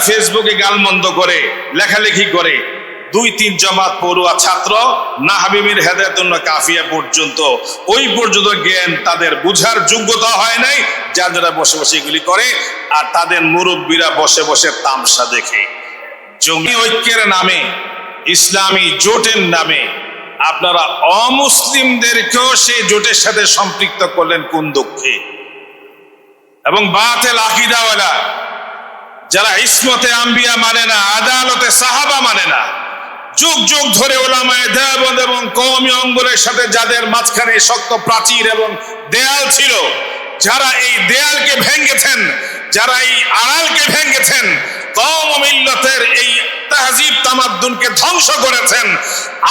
ফেসবুকে গালমন্দ করে লেখালেখি করে, 2-3 জামাত পড়ুয়া ছাত্র না হাবিবের হেদায়েতুন কাফিয়া পর্যন্ত ওই পর্যন্ত জ্ঞান তাদের বুঝার যোগ্যতা হয় নাই, যারা বসে বসে এগুলি করে। আর তাদের মুরব্বীরা বসে বসে তামসা দেখে। জঙ্গি ঐক্যের নামে, ইসলামী জোটের নামে আপনারা অমুসলিমদেরকেও সেই জোটের সাথে সম্পৃক্ত করলেন কোন দুঃখে। এবং বাতিল আকীদাওয়ালা যারা ইসমতে আম্বিয়া মানে না, আদালতে সাহাবা মানে না, যুগ যুগ ধরে ওলামায়ে দেওবন্দ এবং কওমি অঙ্গনের সাথে যাদের মাঝখানে শক্ত প্রাচীর এবং দেয়াল ছিল, যারা এই দেয়ালকে ভেঙেছেন, যারা এই আড়ালকে ভেঙেছেন, কওম ও মিল্লাতের এই তাহজিব তামাদ্দুনকে ধ্বংস করেছেন,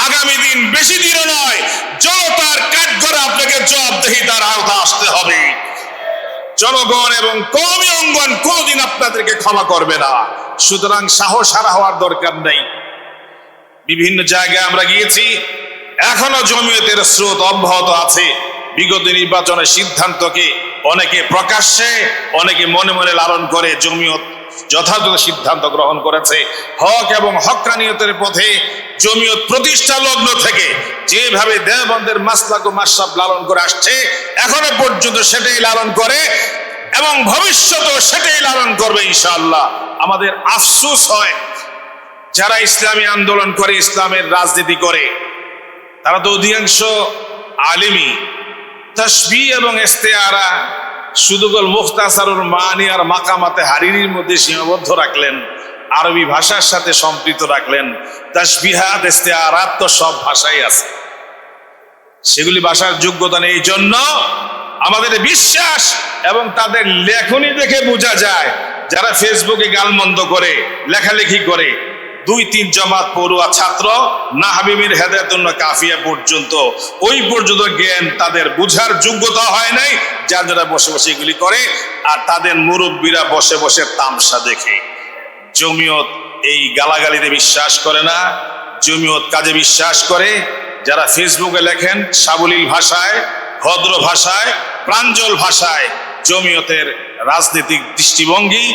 আগামী দিন বেশি দিনও নয়, জনতার কাঠগড়ে আপনাকে জবাবদিহিতার আওতায় আসতে হবে। জনগণ এবং কওমি অঙ্গন কোনদিন আপনাদেরকে ক্ষমা করবে না। সুতরাং সাহস হারা হওয়ার দরকার নেই। বিভিন্ন জায়গায় আমরা গিয়েছি, এখনো জমিয়তের স্রোত অব্যাহত আছে। বিগত নির্বাচনের সিদ্ধান্তকে অনেকে প্রকাশ্যে, অনেকে মনে মনে লালন করে জমিয়ত যথাযথ সিদ্ধান্ত গ্রহণ করেছে। হক এবং হক্কানিয়তের পথে জমিয়ত প্রতিষ্ঠা লগ্ন থেকে যেভাবে দেওবন্দের মাসলাক ও মাশরাব লালন করে আসছে, এখনো পর্যন্ত সেটাই লালন করে এবং ভবিষ্যতেও সেটাই লালন করবে ইনশাআল্লাহ। আমাদের আফসোস হয় যারা ইসলামী আন্দোলন করে, ইসলামের রাজনীতি করে, তারা তো অধিকাংশ আলেমী তাসবিহ এবং ইস্তেআরা শুধু মুখতাসারুল মানি আর মাকামাতে হারিরির মধ্যে সীমাবদ্ধ রাখলেন, আরবি ভাষার সাথে সম্পৃক্ত রাখলেন। তাসবিহাত ইস্তেআরাত তো সব ভাষাই আছে, সেগুলি ভাষার যোগ্যতা নেই। এই জন্য আমাদের বিশ্বাস এবং তাদের লেখনী দেখে বোঝা যায়, যারা ফেসবুকে গালমন্দ করে লেখালেখি করে, 2-3 জামাত পড়ুয়া ছাত্র না হাবিবের হেদায়েতুন কাফিয়া পর্যন্ত ওই পর্যন্ত জ্ঞান তাদের বুঝার যোগ্যতা হয় নাই, যারা বসে বসে এগুলি করে। আর তাদের মুরব্বীরা বসে বসে তামসা দেখে। জমিয়ত এই গালাগালিতে বিশ্বাস করে না, জমিয়ত কাজে বিশ্বাস করে। যারা ফেসবুকে লেখেন সাবলীল ভাষায়, ভদ্র ভাষায়, প্রাঞ্জল ভাষায় জমিয়তের রাজনৈতিক দৃষ্টিভঙ্গি,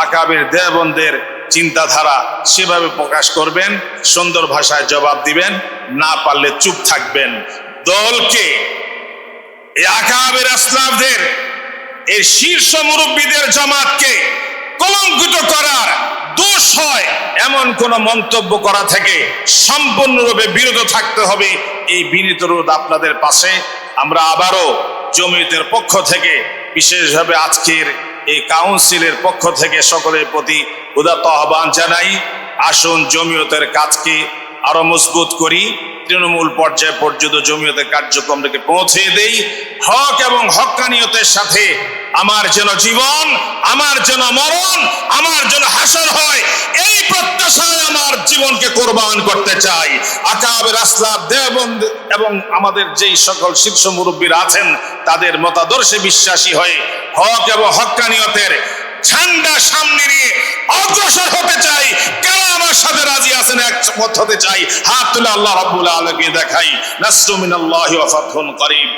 আকাবের দেওবন্দের চিন্তাধারা সেভাবে প্রকাশ করবেন, সুন্দর ভাষায় জবাব দিবেন, না পারলে চুপ থাকবেন। দলকে, এই আকাবের আসলাফদের, এই শীর্ষ মুরব্বীদের জামাতকে কলঙ্কিত করার দোষ হয় এমন কোন মন্তব্য করা থেকে সম্পূর্ণরূপে বিরত থাকতে হবে। এই বিনীত অনুরোধ আপনাদের পাশে আমরা আবারও জমিয়তের পক্ষ থেকে, বিশেষভাবে আজকের এই কাউন্সিলের পক্ষ থেকে সকলের প্রতি উদাত্ত আহ্বান জানাই। আসুন জমিয়তের কাজকে আরো মজবুত করি, তৃণমূল পর্যায়ে পর্যন্ত জমিয়তের কার্যক্রমটাকে পৌঁছে দেই। হক এবং হক্কানিয়তের সাথে আমার যেন জীবন, আমার যেন মরণ, আমার যেন হাসর হয়, এই প্রত্যাশায় আমার জীবনকে কোরবান করতে চাই। আকাবের আসলাফ দেওবন্দ এবং আমাদের যেই সকল শীর্ষ মুরব্বীরা আছেন, তাদের মতাদর্শে বিশ্বাসী হয়ে হক এবং হক্কানিয়তের ঝান্ডা সামনে নিয়ে অগ্রসর হতে চাই। কেন আমার সাথে রাজি আছেন একমত হতে চাই? হাত তুলে আল্লাহ রাব্বুল আলামিনকে দেখাই। নাসরু মিনাল্লাহি ওয়া ফাতহুন করিব।